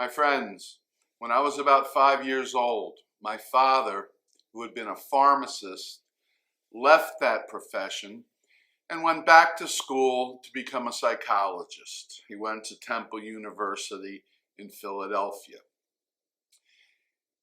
My friends, when I was about 5 years old, my father, who had been a pharmacist, left that profession and went back to school to become a psychologist. He went to Temple University in Philadelphia.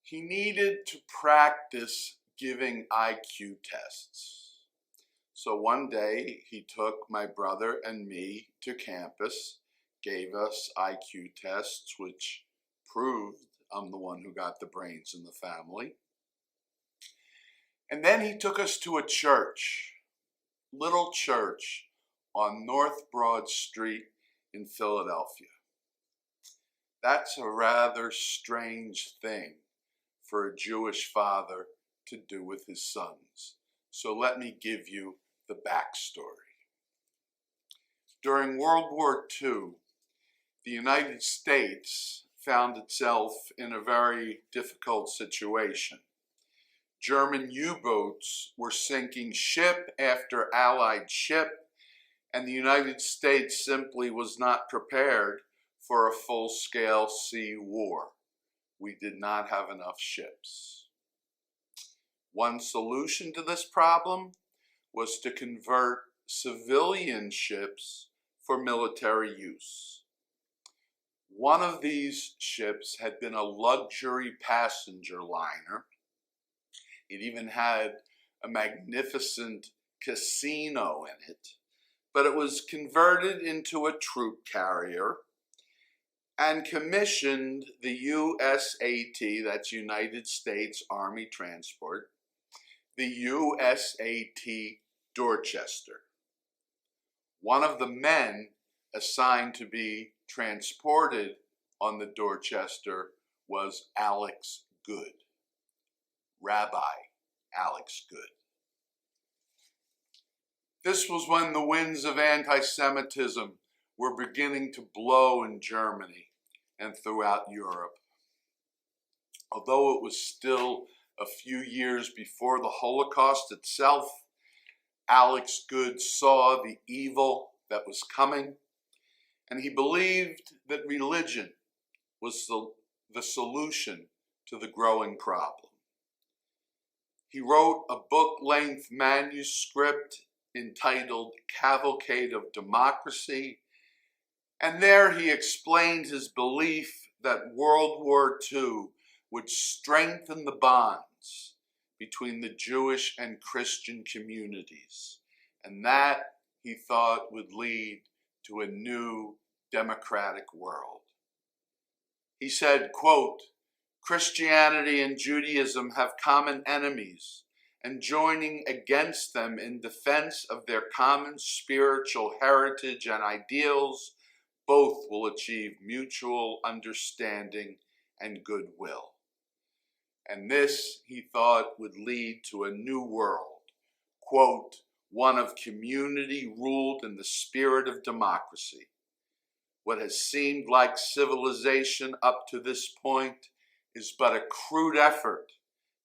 He needed to practice giving IQ tests. So one day he took my brother and me to campus, gave us IQ tests, which proved I'm the one who got the brains in the family. And then he took us to a church, little church on North Broad Street in Philadelphia. That's a rather strange thing for a Jewish father to do with his sons. So let me give you the backstory. During World War II, the United States found itself in a very difficult situation. German U-boats were sinking ship after Allied ship, and the United States simply was not prepared for a full-scale sea war. We did not have enough ships. One solution to this problem was to convert civilian ships for military use. One of these ships had been a luxury passenger liner. It even had a magnificent casino in it, but it was converted into a troop carrier and commissioned the USAT, that's United States Army Transport, the USAT Dorchester. One of the men assigned to be transported on the Dorchester was Alex Goode, Rabbi Alex Goode. This was when the winds of anti-Semitism were beginning to blow in Germany and throughout Europe. Although it was still a few years before the Holocaust itself, Alex Goode saw the evil that was coming, and he believed that religion was the solution to the growing problem. He wrote a book-length manuscript entitled Cavalcade of Democracy, and there he explained his belief that World War II would strengthen the bonds between the Jewish and Christian communities, and that, he thought, would lead to a new democratic world. He said, quote, "Christianity and Judaism have common enemies, and joining against them in defense of their common spiritual heritage and ideals, both will achieve mutual understanding and goodwill." And this, he thought, would lead to a new world, quote, "one of community ruled in the spirit of democracy. What has seemed like civilization up to this point is but a crude effort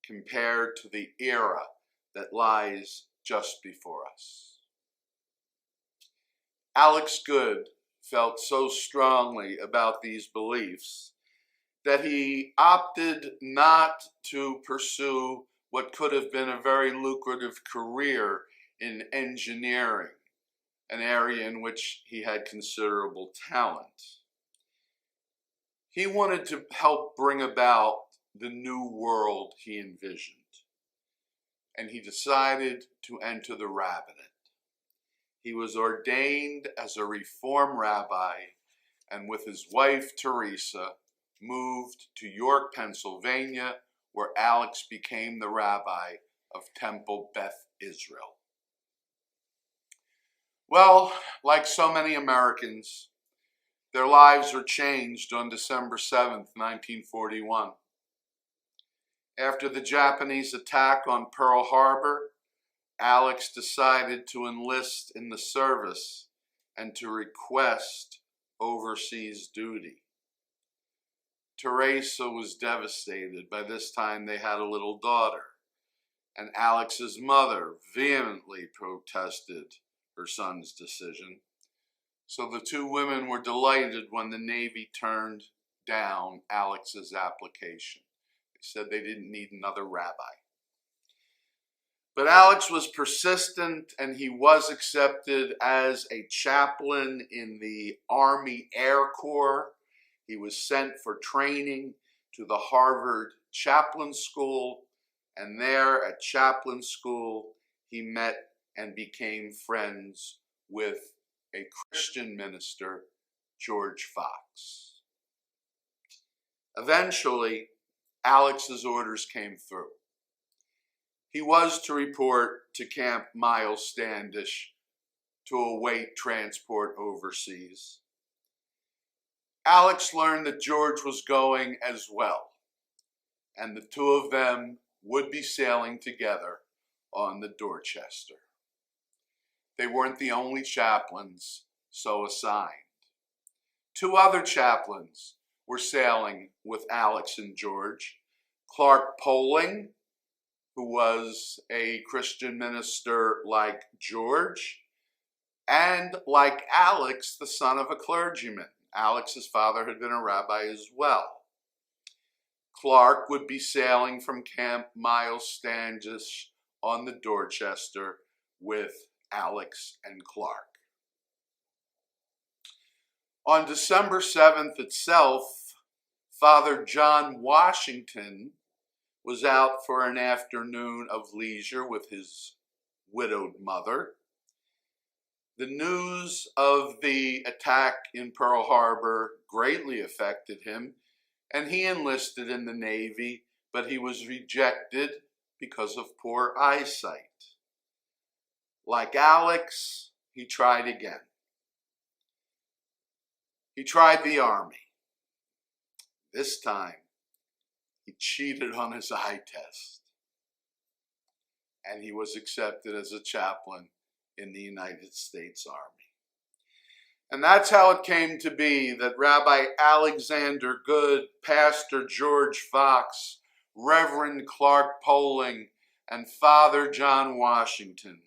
compared to the era that lies just before us." Alex Goode felt so strongly about these beliefs that he opted not to pursue what could have been a very lucrative career in engineering, an area in which he had considerable talent. He wanted to help bring about the new world he envisioned, and he decided to enter the rabbinate. He was ordained as a Reform rabbi, and with his wife Teresa, moved to York, Pennsylvania, where Alex became the rabbi of Temple Beth Israel. Well, like so many Americans, their lives were changed on December 7th, 1941. After the Japanese attack on Pearl Harbor, Alex decided to enlist in the service and to request overseas duty. Teresa was devastated. By this time, they had a little daughter, and Alex's mother vehemently protested her son's decision. So the two women were delighted when the Navy turned down Alex's application. They said they didn't need another rabbi. But Alex was persistent, and he was accepted as a chaplain in the Army Air Corps. He was sent for training to the Harvard Chaplain School, and there at Chaplain School, he met and became friends with a Christian minister, George Fox. Eventually, Alex's orders came through. He was to report to Camp Miles Standish to await transport overseas. Alex learned that George was going as well, and the two of them would be sailing together on the Dorchester. They weren't the only chaplains so assigned. Two other chaplains were sailing with Alex and George: Clark Poling, who was a Christian minister like George, and like Alex, the son of a clergyman. Alex's father had been a rabbi as well. Clark would be sailing from Camp Miles Standish on the Dorchester with Alex and Clark. On December 7th itself, Father John Washington was out for an afternoon of leisure with his widowed mother. The news of the attack in Pearl Harbor greatly affected him, and he enlisted in the Navy, but he was rejected because of poor eyesight. Like Alex, he tried again. He tried the Army. This time, he cheated on his eye test, and he was accepted as a chaplain in the United States Army. And that's how it came to be that Rabbi Alexander Goode, Pastor George Fox, Reverend Clark Poling, and Father John Washington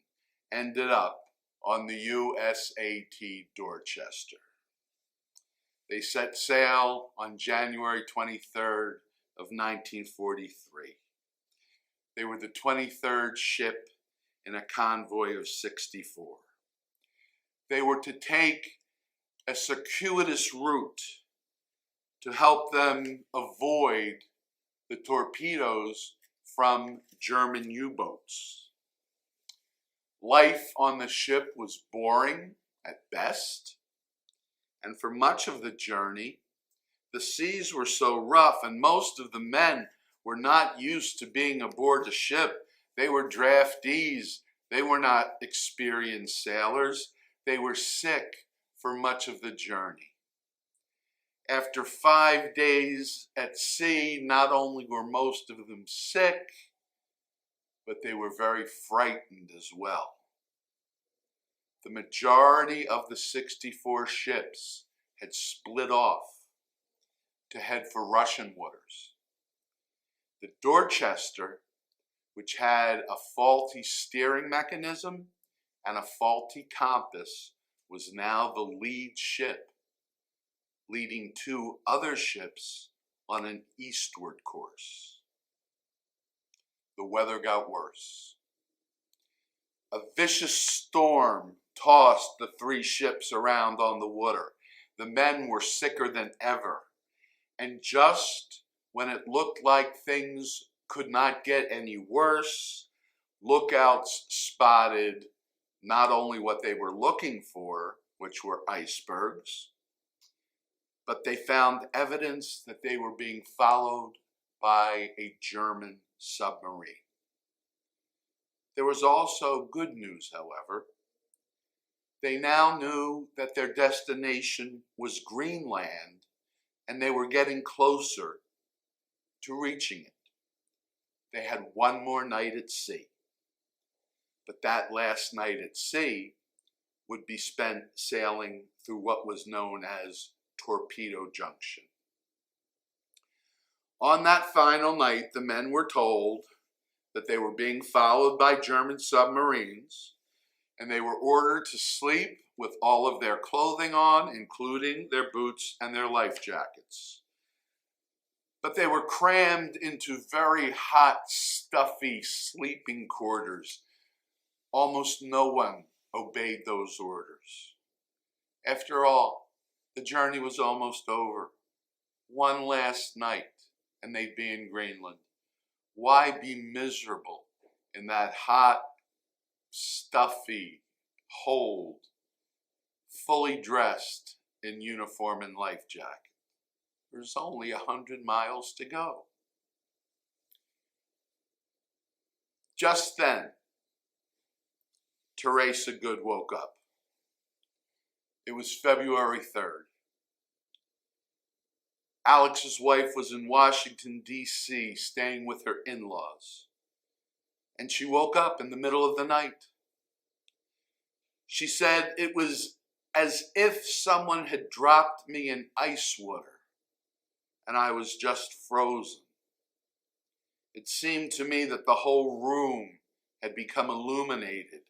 ended up on the USAT Dorchester. They set sail on January 23rd of 1943. They were the 23rd ship in a convoy of 64. They were to take a circuitous route to help them avoid the torpedoes from German U-boats. Life on the ship was boring at best, and for much of the journey, the seas were so rough, and most of the men were not used to being aboard a ship. They were draftees. They were not experienced sailors. They were sick for much of the journey. After 5 days at sea, not only were most of them sick, but they were very frightened as well. The majority of the 64 ships had split off to head for Russian waters. The Dorchester, which had a faulty steering mechanism and a faulty compass, was now the lead ship, leading two other ships on an eastward course. The weather got worse. A vicious storm tossed the three ships around on the water. The men were sicker than ever. And just when it looked like things could not get any worse, lookouts spotted not only what they were looking for, which were icebergs, but they found evidence that they were being followed by a German submarine. There was also good news, however. They now knew that their destination was Greenland, and they were getting closer to reaching it. They had one more night at sea. But that last night at sea would be spent sailing through what was known as Torpedo Junction. On that final night, the men were told that they were being followed by German submarines, and they were ordered to sleep with all of their clothing on, including their boots and their life jackets. but they were crammed into very hot, stuffy sleeping quarters. Almost no one obeyed those orders. After all, the journey was almost over. One last night, and they'd be in Greenland. Why be miserable in that hot, stuffy hold, fully dressed in uniform and life jacket? There's only 100 miles to go. Just then, Teresa Goode woke up. It was February 3rd. Alex's wife was in Washington, D.C., staying with her in-laws. And she woke up in the middle of the night. She said it was as if someone had dropped me in ice water, and I was just frozen. It seemed to me that the whole room had become illuminated,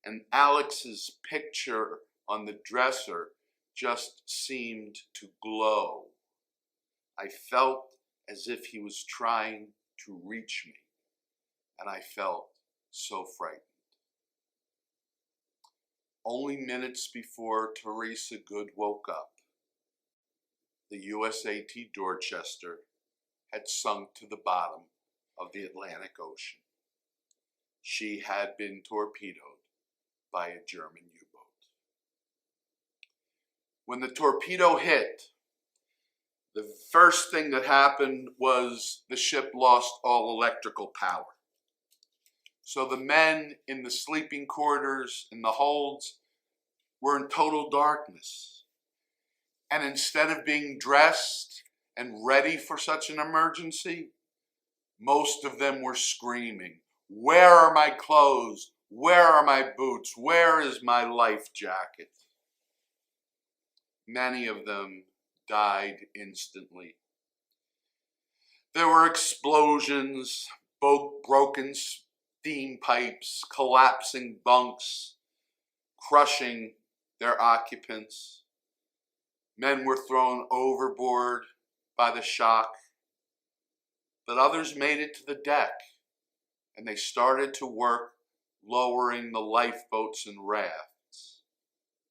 and Alex's picture on the dresser just seemed to glow. I felt as if he was trying to reach me, and I felt so frightened. Only minutes before Teresa Goode woke up, the USAT Dorchester had sunk to the bottom of the Atlantic Ocean. She had been torpedoed by a German U-boat. When the torpedo hit, the first thing that happened was the ship lost all electrical power. So the men in the sleeping quarters, in the holds, were in total darkness. And instead of being dressed and ready for such an emergency, most of them were screaming, "Where are my clothes? Where are my boots? Where is my life jacket?" Many of them died instantly. There were explosions, broken steam pipes, collapsing bunks, crushing their occupants. Men were thrown overboard by the shock, but others made it to the deck, and they started to work lowering the lifeboats and rafts.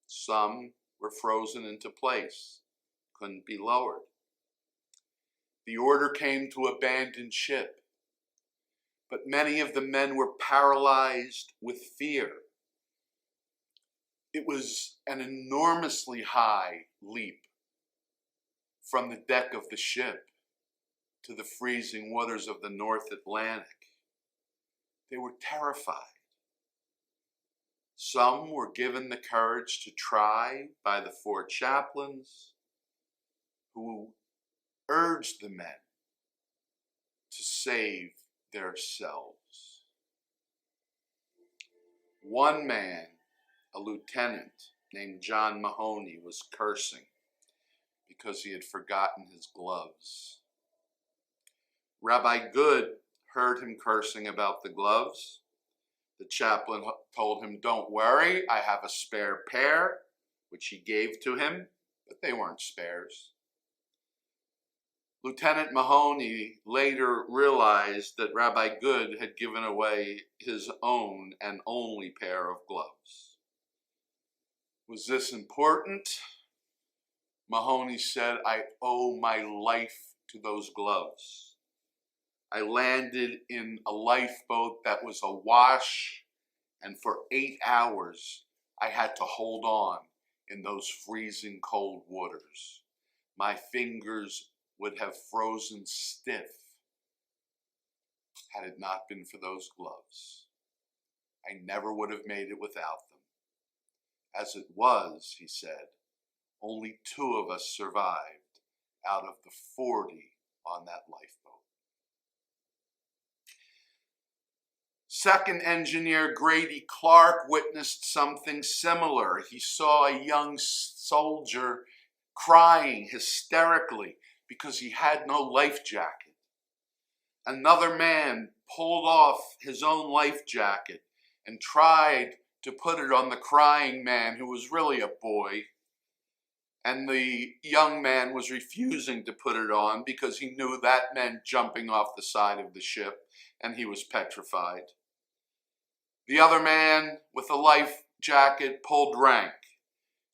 Some were frozen into place, couldn't be lowered. The order came to abandon ship, but many of the men were paralyzed with fear. It was an enormously high leap from the deck of the ship to the freezing waters of the North Atlantic. They were terrified. Some were given the courage to try by the Four Chaplains, who urged the men to save their selves. One man, a lieutenant named John Mahoney, was cursing because he had forgotten his gloves. Rabbi Goode heard him cursing about the gloves. The chaplain told him, "Don't worry, I have a spare pair," which he gave to him, but they weren't spares. Lieutenant Mahoney later realized that Rabbi Goode had given away his own and only pair of gloves. Was this important? Mahoney said, "I owe my life to those gloves. I landed in a lifeboat that was awash, and for 8 hours I had to hold on in those freezing cold waters. My fingers would have frozen stiff had it not been for those gloves. I never would have made it without them. As it was," he said, "only 2 of us survived out of the 40 on that lifeboat." Second engineer Grady Clark witnessed something similar. He saw a young soldier crying hysterically because he had no life jacket. Another man pulled off his own life jacket and tried to put it on the crying man, who was really a boy. And the young man was refusing to put it on because he knew that meant jumping off the side of the ship, and he was petrified. The other man with a life jacket pulled rank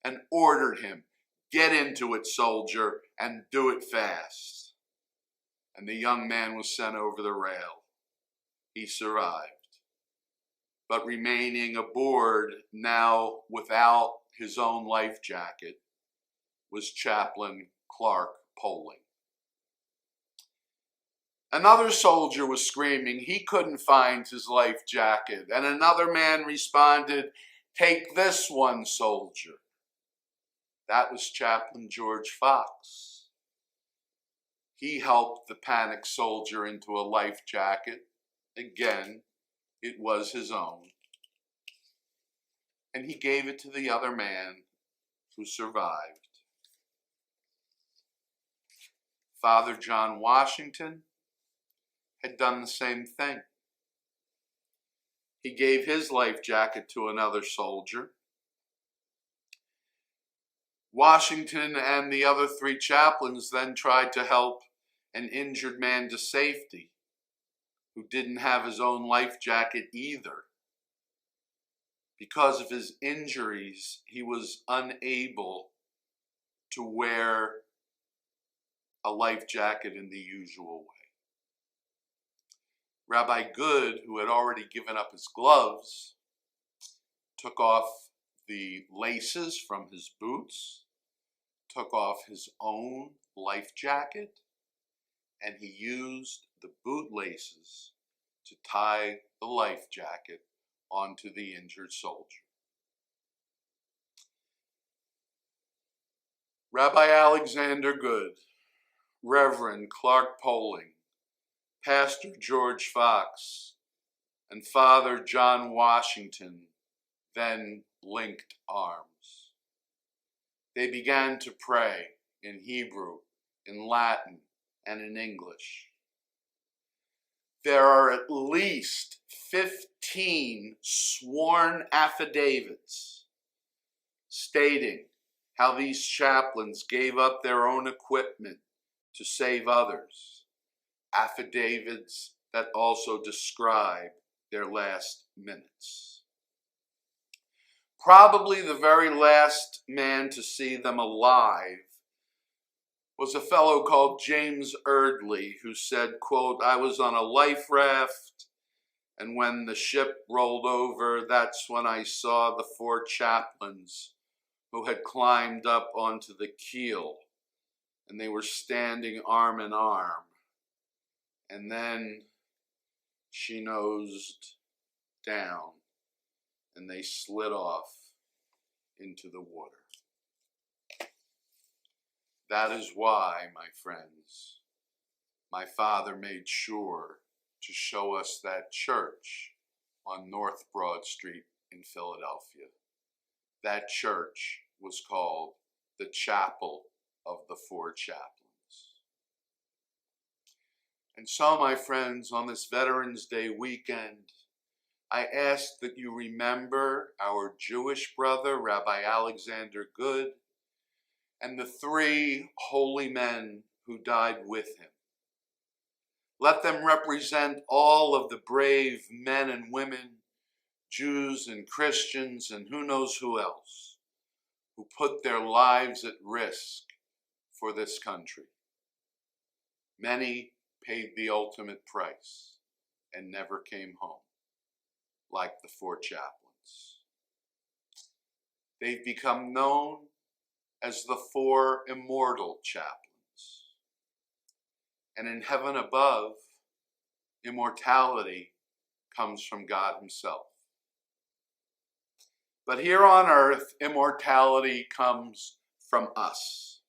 and ordered him, "Get into it, soldier, and do it fast." And the young man was sent over the rail. He survived, but remaining aboard, now without his own life jacket, was Chaplain Clark Poling. Another soldier was screaming he couldn't find his life jacket, and another man responded, "Take this one, soldier." That was Chaplain George Fox. He helped the panicked soldier into a life jacket. Again, it was his own. And he gave it to the other man who survived. Father John Washington had done the same thing. He gave his life jacket to another soldier. Washington and the other 3 chaplains then tried to help an injured man to safety who didn't have his own life jacket either. Because of his injuries, he was unable to wear a life jacket in the usual way. Rabbi Goode, who had already given up his gloves, took off the laces from his boots, took off his own life jacket, and he used the boot laces to tie the life jacket onto the injured soldier. Rabbi Alexander Goode, Reverend Clark Poling, Pastor George Fox, and Father John Washington then linked arms. They began to pray in Hebrew, in Latin, and in English. There are at least 15 sworn affidavits stating how these chaplains gave up their own equipment to save others. Affidavits that also describe their last minutes. Probably the very last man to see them alive was a fellow called James Eardley, who said, quote, "I was on a life raft, and when the ship rolled over, that's when I saw the 4 chaplains who had climbed up onto the keel, and they were standing arm in arm. And then she nosed down, and they slid off into the water." That is why, my friends, my father made sure to show us that church on North Broad Street in Philadelphia. That church was called the Chapel of the Four Chaplains. And so, my friends, on this Veterans Day weekend, I ask that you remember our Jewish brother, Rabbi Alexander Goode, and the 3 holy men who died with him. Let them represent all of the brave men and women, Jews and Christians, and who knows who else, who put their lives at risk for this country. Many paid the ultimate price and never came home, like the 4 chaplains. They've become known as the 4 immortal chaplains. And in heaven above, immortality comes from God himself. But here on earth, immortality comes from us,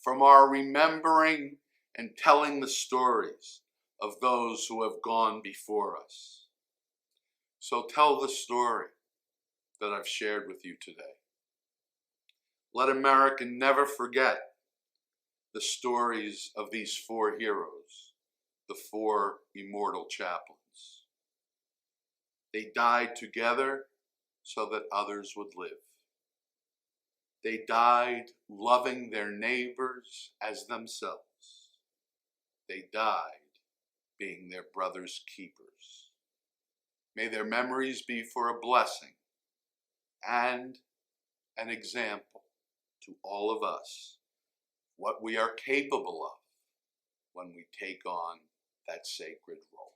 from our remembering and telling the stories of those who have gone before us. So tell the story that I've shared with you today. Let America never forget the stories of these 4 heroes, the 4 immortal chaplains. They died together so that others would live. They died loving their neighbors as themselves. They died being their brother's keepers. May their memories be for a blessing and an example to all of us what we are capable of when we take on that sacred role.